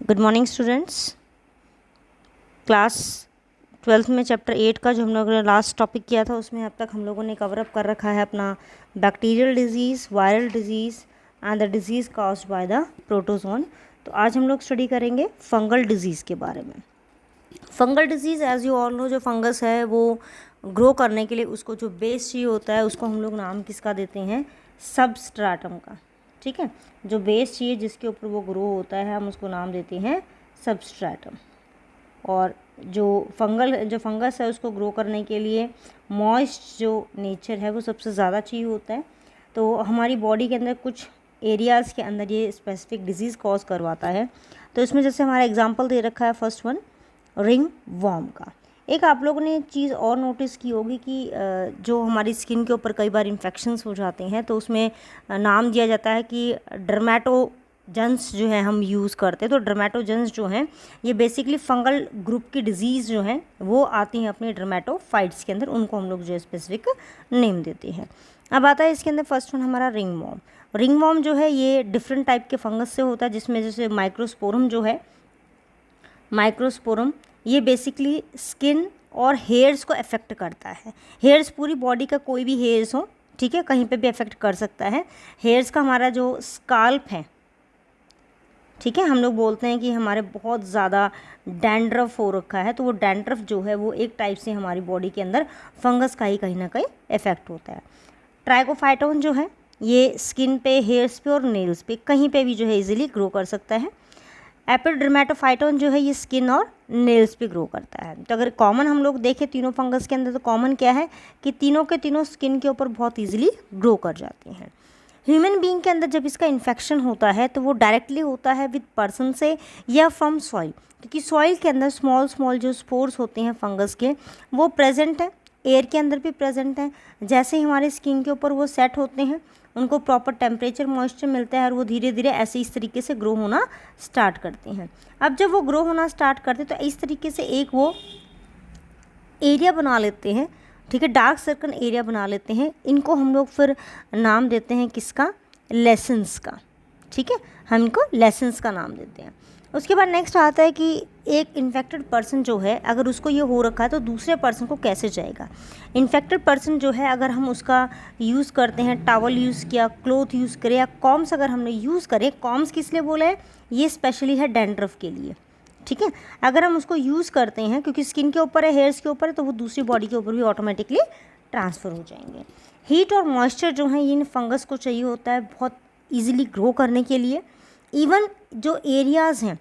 Good morning students. Class 12th में chapter 8 का जो हम लोगों ने लास्ट टॉपिक किया था उसमें अब तक हम लोगों ने कवर अप कर रखा है अपना bacterial disease, viral disease and the disease caused by the protozoan. तो आज हम लोग स्टडी करेंगे फंगल डिजीज़ के बारे में। Fungal disease as you all know, जो फंगस है वो ग्रो करने के लिए उसको जो बेस चाहिए होता है उसको हम लोग नाम किसका देते हैं, सबस्ट्राटम का। ठीक है, जो बेस चाहिए जिसके ऊपर वो ग्रो होता है हम उसको नाम देते हैं सबस्ट्राटम। और जो फंगस है उसको ग्रो करने के लिए मॉइस्ट जो नेचर है वो सबसे ज़्यादा चाहिए होता है। तो हमारी बॉडी के अंदर कुछ एरियाज़ के अंदर ये स्पेसिफिक डिजीज़ कॉज करवाता है। तो इसमें जैसे हमारा एग्जांपल दे रखा है फर्स्ट वन, रिंग वॉर्म का। एक आप लोगों ने चीज़ और नोटिस की होगी कि जो हमारी स्किन के ऊपर कई बार इन्फेक्शंस हो जाते हैं तो उसमें नाम दिया जाता है कि डर्मेटोजेंस जो है हम यूज़ करते हैं। तो डर्मेटोजेंस जो हैं ये बेसिकली फंगल ग्रुप की डिजीज़ जो हैं वो आती हैं अपने डर्मेटोफाइट्स के अंदर, उनको हम लोग जो है स्पेसिफिक नेम देते हैं। अब आता है इसके अंदर फर्स्ट वन हमारा रिंग वॉर्म। रिंग वॉर्म जो है ये डिफरेंट टाइप के फंगस से होता है, जिसमें जैसे माइक्रोस्पोरम जो है, माइक्रोस्पोरम ये बेसिकली स्किन और हेयर्स को अफेक्ट करता है। हेयर्स पूरी बॉडी का कोई भी हेयर्स हो, ठीक है, कहीं पे भी अफेक्ट कर सकता है। हेयर्स का हमारा जो स्काल्प है, ठीक है, हम लोग बोलते हैं कि हमारे बहुत ज़्यादा डैंड्रफ हो रखा है, तो वो डैंड्रफ जो है वो एक टाइप से हमारी बॉडी के अंदर फंगस का ही कहीं ना कहीं इफेक्ट होता है। ट्राइकोफाइटोन जो है ये स्किन पे, हेयर्स पे और नेल्स पे कहीं पे भी जो है इजीली ग्रो कर सकता है। एपिडर्मेटोफाइटोन जो है ये स्किन और नेल्स पे ग्रो करता है। तो अगर कॉमन हम लोग देखें तीनों फंगस के अंदर तो कॉमन क्या है कि तीनों के तीनों स्किन के ऊपर बहुत इजीली ग्रो कर जाते हैं। ह्यूमन बीइंग के अंदर जब इसका इन्फेक्शन होता है तो वो डायरेक्टली होता है विद पर्सन से या फ्रॉम सॉइल, क्योंकि सॉइल के अंदर स्मॉल स्मॉल जो स्पोर्स होते हैं फंगस के वो प्रेजेंट है, एयर के अंदर भी प्रेजेंट है। जैसे ही हमारे स्किन के ऊपर वो सेट होते हैं उनको प्रॉपर टेम्परेचर, मॉइस्चर मिलता है और वो धीरे धीरे ऐसे इस तरीके से ग्रो होना स्टार्ट करते हैं। अब जब वो ग्रो होना स्टार्ट करते हैं तो इस तरीके से एक वो एरिया बना लेते हैं, ठीक है, डार्क सर्कल एरिया बना लेते हैं। इनको हम लोग फिर नाम देते हैं किसका, लेसेंस का। ठीक है, हम इनको लेसेंस का नाम देते हैं। उसके बाद नेक्स्ट आता है कि एक इन्फेक्टेड पर्सन जो है अगर उसको ये हो रखा है तो दूसरे पर्सन को कैसे जाएगा। इन्फेक्टेड पर्सन जो है अगर हम उसका यूज़ करते हैं, टॉवल यूज़ किया, क्लोथ यूज़ करें या कॉम्स अगर हमने यूज़ करें, कॉम्स किस लिए बोला है, ये स्पेशली है डैंड्रफ के लिए। ठीक है, अगर हम उसको यूज़ करते हैं क्योंकि स्किन के ऊपर है, हेयर्स के ऊपर है, तो वो दूसरी बॉडी के ऊपर भी ऑटोमेटिकली ट्रांसफ़र हो जाएंगे। हीट और मॉइस्चर जो है इन फंगस को चाहिए होता है बहुत ईजिली ग्रो करने के लिए। इवन जो एरियाज़ हैं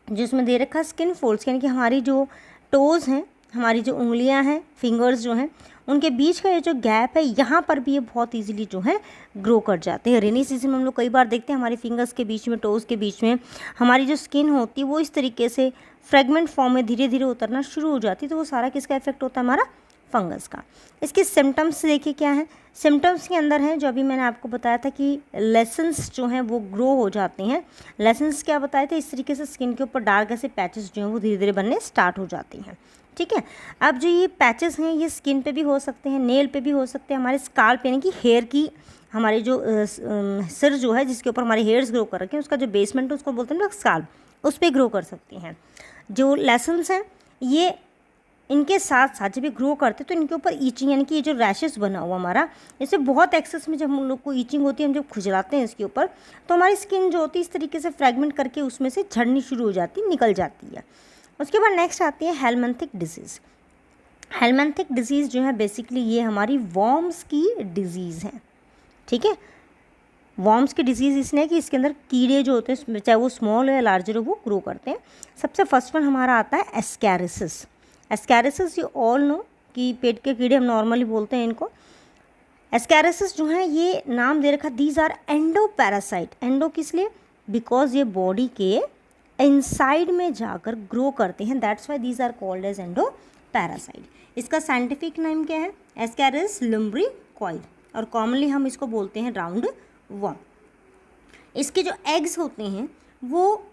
जिसमें दे रखा है स्किन फोल्ड्स, यानी कि हमारी जो टोज़ हैं, हमारी जो उंगलियां हैं, फिंगर्स जो हैं, उनके बीच का ये जो गैप है यहाँ पर भी ये बहुत इजीली जो है ग्रो कर जाते हैं। रेनी सीजन में हम लोग कई बार देखते हैं हमारी फिंगर्स के बीच में, टोज़ के बीच में हमारी जो स्किन होती है वो इस तरीके से फ्रेगमेंट फॉर्म में धीरे धीरे उतरना शुरू हो जाती है। तो वो सारा किसका इफेक्ट होता है, हमारा फंगस का। इसके सिम्टम्स देखिए क्या है। सिम्टम्स के अंदर हैं जो अभी मैंने आपको बताया था कि लेसेंस जो हैं वो ग्रो हो जाते हैं। लेसेंस क्या बताए थे, इस तरीके से स्किन के ऊपर डार्क ऐसे पैचेस जो हैं वो धीरे धीरे बनने स्टार्ट हो जाती हैं। ठीक है, अब जो ये पैचेस हैं ये स्किन पे भी हो सकते हैं, नेल पे भी हो सकते हैं, हमारे स्काल्प यानी कि हेयर की, हमारे जो सिर जो है जिसके ऊपर हमारे हेयर्स ग्रो कर रखे हैं उसका जो बेसमेंट है उसको बोलते हैं ना स्काल्प, उस पर ग्रो कर सकती हैं। जो लेसेंस हैं ये इनके साथ साथ जब ये ग्रो करते तो इनके ऊपर ईचिंग यानी कि ये जो रैशेस बना हुआ हमारा, इससे बहुत एक्सेस में जब हम लोग को ईचिंग होती है, हम जब खुजलाते हैं इसके ऊपर तो हमारी स्किन जो होती है इस तरीके से फ्रेगमेंट करके उसमें से झड़नी शुरू हो जाती है, निकल जाती है। उसके बाद नेक्स्ट आती है हेलमिंथिक डिजीज़। हेलमिंथिक डिजीज़ जो है बेसिकली ये हमारी वॉर्म्स की डिजीज़ है। ठीक है, वॉर्म्स की डिजीज़ इसलिए कि इसके अंदर कीड़े जो होते हैं चाहे वो स्मॉल हो या लार्जर हो वो ग्रो करते हैं। सबसे फर्स्ट वन हमारा आता है ascariasis. Ascariasis you all no कि पेट के कीड़े हम नॉर्मली बोलते हैं इनको। एस्कैरिसिस जो है ये नाम दे रखा, these are endoparasite. Endo किस लिए, बिकॉज ये बॉडी के इनसाइड में जाकर ग्रो करते हैं, that's why these are called as endoparasite. इसका साइंटिफिक नेम क्या है, एस्कैरिस लुम्ब्रिकॉइड, और कॉमनली हम इसको बोलते हैं राउंड वर्म। इसके जो एग्स होते हैं वो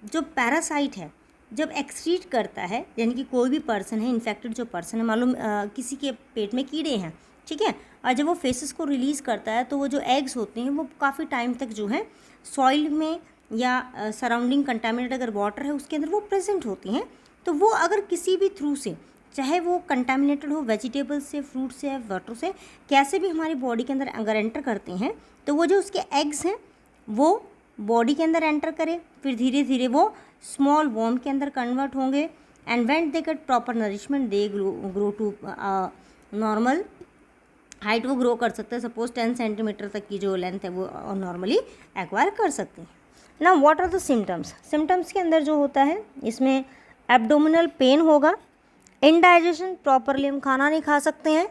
जो पैरासाइट है जब एक्सक्रीट करता है, यानी कि कोई भी पर्सन है, इन्फेक्टेड जो पर्सन है, मालूम किसी के पेट में कीड़े हैं, ठीक है, और जब वो फेसेस को रिलीज़ करता है तो वो जो एग्स होते हैं वो काफ़ी टाइम तक जो है सॉइल में या सराउंडिंग कंटामिनेटेड अगर वाटर है उसके अंदर वो प्रेजेंट होती हैं, तो वो अगर किसी भी थ्रू से, चाहे वो कंटामिनेटेड हो वेजिटेबल्स से, फ्रूट से, वाटर से, कैसे भी हमारी बॉडी के अंदर अगर एंटर करते हैं, तो वो जो उसके एग्स हैं वो बॉडी के अंदर एंटर करें, फिर धीरे धीरे वो स्मॉल वॉर्म के अंदर कन्वर्ट होंगे, and when they get proper nourishment they grow to normal height वो ग्रो कर सकते हैं। सपोज 10 सेंटीमीटर तक की जो लेंथ है वो नॉर्मली एक्वायर कर सकते हैं। ना what are the symptoms? Symptoms के अंदर जो होता है इसमें एब्डोमिनल पेन होगा, इनडाइजेशन, प्रॉपरली हम खाना नहीं खा सकते हैं।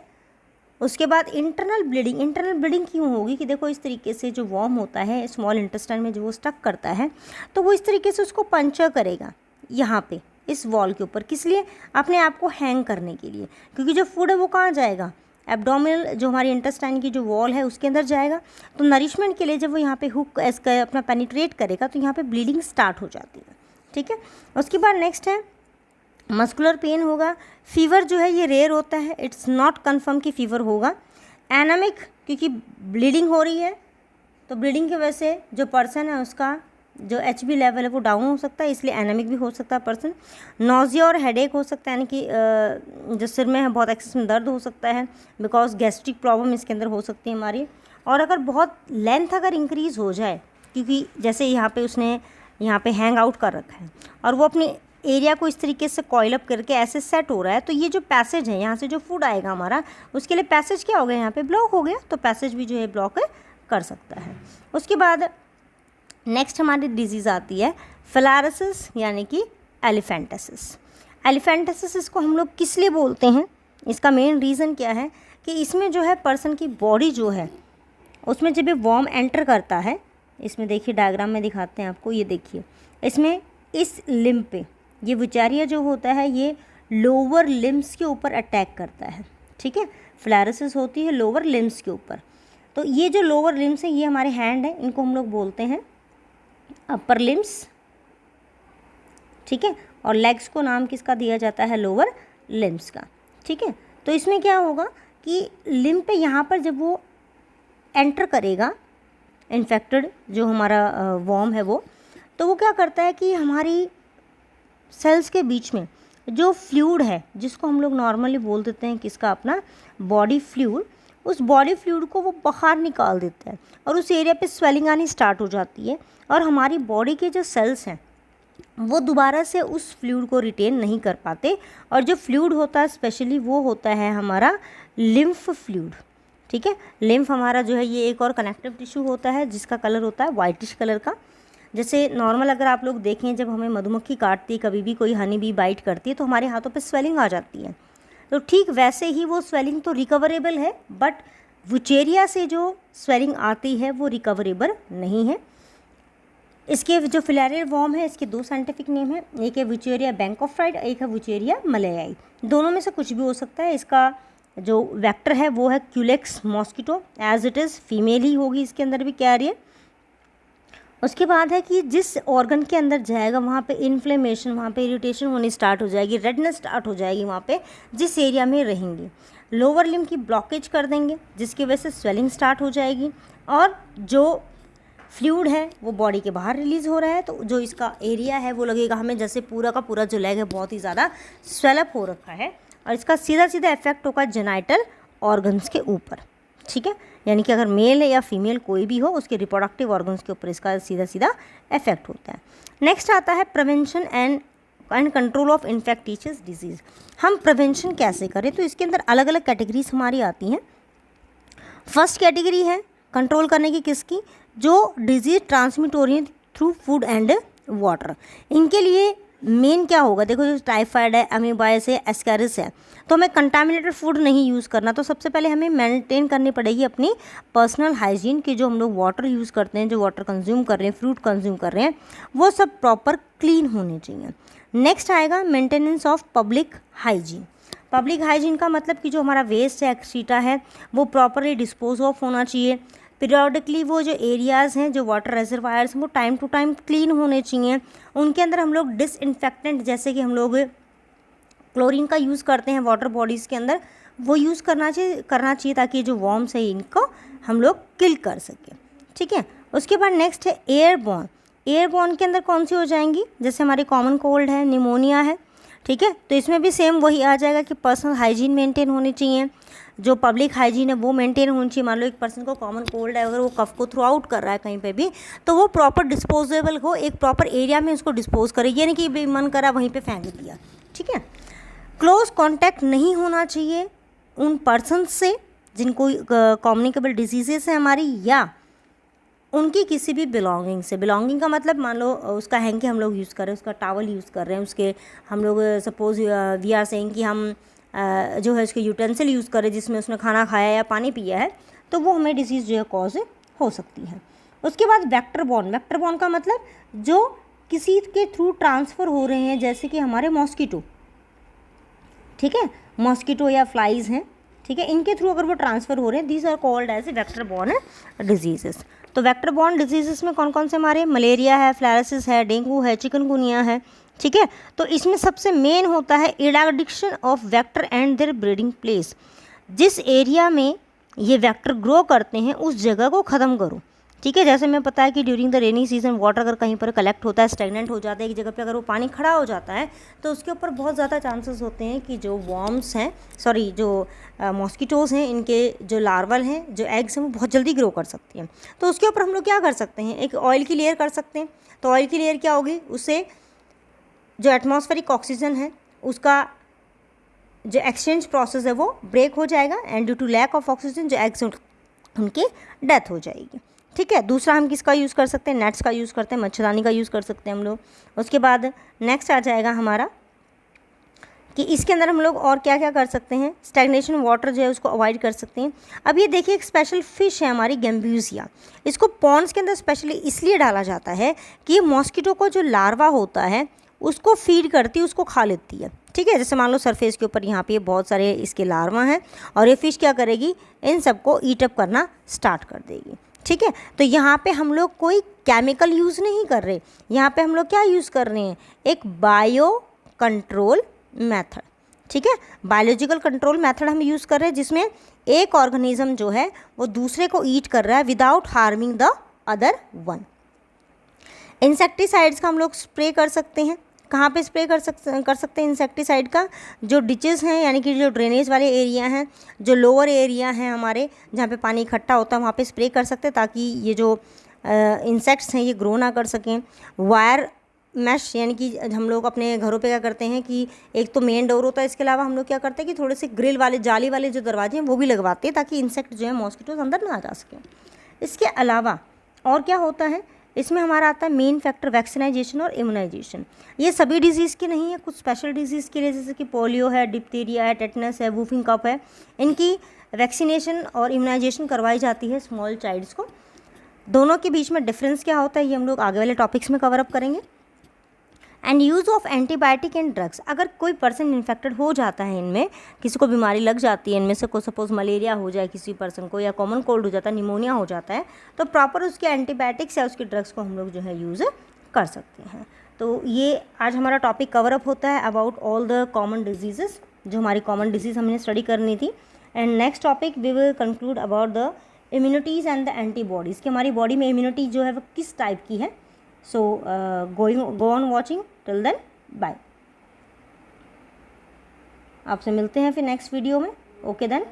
उसके बाद इंटरनल ब्लीडिंग क्यों होगी कि देखो इस तरीके से जो वॉर्म होता है स्मॉल इंटेस्टाइन में जो वो स्टक करता है, तो वो इस तरीके से उसको पंचर करेगा यहाँ पे इस वॉल के ऊपर, किस लिए? अपने आप को हैंग करने के लिए, क्योंकि जो फूड है वो कहाँ जाएगा? एब्डोमिनल जो हमारी इंटेस्टाइन की जो वॉल है उसके अंदर जाएगा। तो नरिशमेंट के लिए जब वो यहाँ पे हुक इसका अपना पेनिट्रेट करेगा तो यहाँ पे ब्लीडिंग स्टार्ट हो जाती है, ठीक है। उसके बाद नेक्स्ट है मस्कुलर पेन होगा। फीवर जो है ये रेयर होता है, इट्स नॉट कन्फर्म कि फीवर होगा। एनामिक, क्योंकि ब्लीडिंग हो रही है तो ब्लीडिंग की वजह से जो पर्सन है उसका जो HB लेवल है वो डाउन हो सकता है, इसलिए एनामिक भी हो सकता है पर्सन। नोजिया और हेडेक हो सकता है, यानी कि जो सिर में है बहुत एक्सेस में दर्द हो सकता है, बिकॉज गैस्ट्रिक प्रॉब्लम इसके अंदर हो सकती है हमारी। और अगर बहुत लेंथ अगर इंक्रीज़ हो जाए, क्योंकि जैसे यहाँ पे उसने यहाँ पे हैंग आउट कर रखा है और वो अपने एरिया को इस तरीके से कॉइल अप करके ऐसे सेट हो रहा है, तो ये जो पैसेज है यहाँ से जो फूड आएगा हमारा, उसके लिए पैसेज क्या हो गया? यहाँ पे ब्लॉक हो गया, तो पैसेज भी जो है ब्लॉक कर सकता है। उसके बाद नेक्स्ट हमारी डिजीज़ आती है फिलारिसिस, यानी कि एलिफेंटासिस। एलिफेंटासिस इसको हम लोग किस लिए बोलते हैं? इसका मेन रीज़न क्या है कि इसमें जो है पर्सन की बॉडी जो है उसमें जब ये वॉर्म एंटर करता है, इसमें देखिए डायग्राम में दिखाते हैं आपको, ये देखिए इसमें इस लिम्ब पे ये विचारिया जो होता है ये लोअर लिम्स के ऊपर अटैक करता है, ठीक है। फिलारिसिस होती है लोअर लिम्स के ऊपर, तो ये जो लोअर लिम्स है ये हमारे हैंड है, इनको हम लोग बोलते हैं अपर लिम्स, ठीक है। और लेग्स को नाम किसका दिया जाता है? लोअर लिम्स का, ठीक है। तो इसमें क्या होगा कि लिम्ब पे यहाँ पर जब वो एंटर करेगा इन्फेक्टेड जो हमारा वॉर्म है वो, तो वो क्या करता है कि हमारी सेल्स के बीच में जो फ्लूइड है जिसको हम लोग नॉर्मली बोल देते हैं किसका? अपना बॉडी फ्लूइड, उस बॉडी फ्लूइड को वो बाहर निकाल देता है और उस एरिया पे स्वेलिंग आनी स्टार्ट हो जाती है, और हमारी बॉडी के जो सेल्स हैं वो दोबारा से उस फ्लूइड को रिटेन नहीं कर पाते, और जो फ्लूइड होता है स्पेशली वो होता है हमारा लिम्फ फ्लूइड, ठीक है। लिम्फ हमारा जो है ये एक और कनेक्टिव टिश्यू होता है जिसका कलर होता है वाइटिश कलर का। जैसे नॉर्मल अगर आप लोग देखें जब हमें मधुमक्खी काटती है, कभी भी कोई हनी बी बाइट करती है तो हमारे हाथों पे स्वेलिंग आ जाती है, तो ठीक वैसे ही वो स्वेलिंग तो रिकवरेबल है, बट वुचेरिया से जो स्वेलिंग आती है वो रिकवरेबल नहीं है। इसके जो फिलारियल वॉर्म है इसके दो साइंटिफिक नेम है, एक है वुचेरिया बैंकोफ्राइड, एक है वुचेरिया मलयाई। दोनों में से कुछ भी हो सकता है। इसका जो वेक्टर है वो है culex mosquito, as it is female ही होगी इसके अंदर भी कैरियर। उसके बाद है कि जिस ऑर्गन के अंदर जाएगा वहाँ पे इन्फ्लेमेशन, वहाँ पे इरिटेशन होनी स्टार्ट हो जाएगी, रेडनेस स्टार्ट हो जाएगी वहाँ पे जिस एरिया में रहेंगे। लोअर लिम्ब की ब्लॉकेज कर देंगे जिसकी वजह से स्वेलिंग स्टार्ट हो जाएगी, और जो फ्लूइड है वो बॉडी के बाहर रिलीज़ हो रहा है, तो जो इसका एरिया है वो लगेगा हमें जैसे पूरा का पूरा जो लेग है बहुत ही ज़्यादा स्वेलअप हो रखा है, और इसका सीधा सीधा इफेक्ट होगा जेनाइटल ऑर्गन्स के ऊपर, ठीक है। यानी कि अगर मेल है या फीमेल कोई भी हो उसके रिप्रोडक्टिव ऑर्गन्स के ऊपर इसका सीधा सीधा इफेक्ट होता है। नेक्स्ट आता है prevention and control of infectious disease. हम प्रिवेंशन कैसे करें? तो इसके अंदर अलग अलग कैटेगरीज हमारी आती हैं। फर्स्ट कैटेगरी है कंट्रोल करने की किसकी? जो डिजीज़ ट्रांसमिट हो रही है थ्रू फूड एंड वाटर। इनके लिए मेन क्या होगा? देखो जो टाइफाइड है, अमीबाइस है, एस्कैरिस है, तो हमें कंटामिनेटेड फूड नहीं यूज़ करना। तो सबसे पहले हमें मेंटेन करनी पड़ेगी अपनी पर्सनल हाइजीन की, जो हम लोग वाटर यूज़ करते हैं, जो वाटर कंज्यूम कर रहे हैं, फ्रूट कंज्यूम कर रहे हैं, वो सब प्रॉपर क्लीन होने चाहिए। नेक्स्ट आएगा maintenance of public hygiene. Public hygiene का मतलब कि जो हमारा वेस्ट है, एक्सीटा है, वो प्रॉपरली डिस्पोज ऑफ होना चाहिए। पीरियोडिकली वो जो एरियाज़ हैं, जो वाटर रिजर्वायर्स हैं, वो टाइम टू टाइम क्लीन होने चाहिए। उनके अंदर हम लोग डिसइंफेक्टेंट जैसे कि हम लोग क्लोरीन का यूज़ करते हैं वाटर बॉडीज़ के अंदर, वो यूज़ करना चाहिए ताकि जो वॉर्म्स है इनको हम लोग किल कर सकें, ठीक है। उसके बाद नेक्स्ट है एयरबॉर्न। एयरबॉर्न के अंदर कौन सी हो जाएंगी, जैसे हमारी कॉमन कोल्ड है, निमोनिया है, ठीक है, तो इसमें भी सेम वही आ जाएगा कि पर्सनल हाइजीन मेंटेन होनी चाहिए, जो पब्लिक हाइजीन है वो मेंटेन होनी चाहिए। मान लो एक पर्सन को कॉमन कोल्ड है, अगर वो कफ को थ्रू आउट कर रहा है कहीं पे भी, तो वो प्रॉपर डिस्पोजेबल हो, एक प्रॉपर एरिया में उसको डिस्पोज करे, ये नहीं कि मन करा वहीं पे फेंक दिया, ठीक है। क्लोज कांटेक्ट नहीं होना चाहिए उन पर्सन से जिनको कम्युनिकेबल डिजीजेस हैं हमारी, या उनकी किसी भी बिलोंगिंग से। बिलोंगिंग का मतलब मान लो उसका हैंकी हम लोग यूज़ कर रहे हैं, उसका टावल यूज़ कर रहे हैं, उसके हम लोग सपोज वी आर सेइंग कि हम जो है उसके यूटेंसिल यूज़ करें जिसमें उसने खाना खाया या पानी पिया है, तो वो हमें डिसीज़ जो है कॉज हो सकती है। उसके बाद वेक्टर बॉर्न। वेक्टर बॉर्न का मतलब जो किसी के थ्रू ट्रांसफ़र हो रहे हैं, जैसे कि हमारे मॉस्किटो, ठीक है, मॉस्किटो या फ्लाइज हैं, ठीक है, इनके थ्रू अगर वो ट्रांसफ़र हो रहे हैं, these are called as vector borne diseases. तो वेक्टर बॉर्न डिजीजेस में कौन कौन से हमारे, मलेरिया है, फ्लैरेसिस है, डेंगू है, चिकनगुनिया है, ठीक है। तो इसमें सबसे मेन होता है eradication of vector and their breeding place. जिस एरिया में ये वेक्टर ग्रो करते हैं उस जगह को ख़त्म करो, ठीक है। जैसे मैं पता है कि during the rainy season water अगर कहीं पर कलेक्ट होता है, स्टेगनेंट हो जाता है एक जगह पे, अगर वो पानी खड़ा हो जाता है तो उसके ऊपर बहुत ज़्यादा चांसेस होते हैं कि जो वॉर्म्स हैं, सॉरी जो मॉस्किटोज़ हैं, इनके जो लार्वल हैं, जो एग्स हैं, वो बहुत जल्दी ग्रो कर सकती हैं। तो उसके ऊपर हम लोग क्या कर सकते हैं, एक ऑयल की लेयर कर सकते हैं। तो ऑयल की लेयर क्या होगी, उससे जो एटमॉस्फेरिक ऑक्सीजन है उसका जो एक्सचेंज प्रोसेस है वो ब्रेक हो जाएगा, and due to lack of oxygen जो एग्स उनकी डेथ हो जाएगी, ठीक है। दूसरा हम किसका यूज़ कर सकते हैं, नेट्स का यूज़ करते हैं, मच्छरदानी का यूज़ कर सकते हैं हम लोग। उसके बाद नेक्स्ट आ जाएगा हमारा कि इसके अंदर हम लोग और क्या क्या कर सकते हैं, स्टैग्नेशन वाटर जो है उसको अवॉइड कर सकते हैं। अब ये देखिए एक स्पेशल फ़िश है हमारी गैम्ब्यूसिया, इसको पॉन्ड्स के अंदर स्पेशली इसलिए डाला जाता है कि ये मॉस्किटो को जो लार्वा होता है उसको फीड करती है, उसको खा लेती है, ठीक है। जैसे मान लो सरफेस के ऊपर यहाँ पे बहुत सारे इसके लार्वा हैं और ये फ़िश क्या करेगी, इन सबको ईट अप करना स्टार्ट कर देगी, ठीक है। तो यहाँ पे हम लोग कोई केमिकल यूज़ नहीं कर रहे, यहाँ पे हम लोग क्या यूज़ कर रहे हैं, एक बायो कंट्रोल मेथड, ठीक है। बायोलॉजिकल कंट्रोल मेथड हम यूज़ कर रहे हैं जिसमें एक ऑर्गेनिज्म जो है वो दूसरे को ईट कर रहा है without harming the other one. Insecticides का हम लोग स्प्रे कर सकते हैं, कहाँ पे स्प्रे कर सकते हैं इंसेक्टिसाइड का, जो डिचेस हैं यानी कि जो ड्रेनेज वाले एरिया हैं, जो लोअर एरिया हैं हमारे जहाँ पे पानी इकट्ठा होता है वहाँ पे स्प्रे कर सकते हैं ताकि ये जो इंसेक्ट्स हैं ये ग्रो ना कर सकें। वायर मैश यानी कि हम लोग अपने घरों पे क्या करते हैं कि एक तो मेन डोर होता है, इसके अलावा हम लोग क्या करते हैं कि थोड़े से ग्रिल वाले जाली वाले जो दरवाजे हैं वो भी लगवाते हैं ताकि इंसेक्ट जो है मॉस्किटोज अंदर ना आ जा सकें। इसके अलावा और क्या होता है, इसमें हमारा आता है मेन फैक्टर वैक्सीनाइजेशन और इम्यूनाइजेशन। ये सभी डिजीज़ की नहीं है, कुछ स्पेशल डिजीज़ के लिए जैसे कि पोलियो है, डिप्थीरिया है, टेटनस है, वूफिंग कफ है, इनकी वैक्सीनेशन और इम्यूनाइजेशन करवाई जाती है स्मॉल चाइल्ड्स को। दोनों के बीच में डिफरेंस क्या होता है ये हम लोग आगे वाले टॉपिक्स में कवर अप करेंगे। And use of antibiotic and drugs, अगर कोई पर्सन इन्फेक्टेड हो जाता है, इनमें किसी को बीमारी लग जाती है, इनमें से को सपोज मलेरिया हो जाए किसी पर्सन को, या कॉमन कोल्ड हो जाता है, निमोनिया हो जाता है, तो प्रॉपर उसके एंटीबायोटिक्स या उसके ड्रग्स को हम लोग जो है यूज़ कर सकते हैं। तो ये आज हमारा टॉपिक कवर अप होता है about all the common diseases, जो हमारी कॉमन डिजीज़ हमने स्टडी करनी थी। And next topic we will conclude about the immunities and the antibodies, कि हमारी बॉडी में इम्यूनिटी जो है वो किस टाइप की है। So go on watching till then, bye। आपसे मिलते हैं फिर नेक्स्ट वीडियो में। Okay then.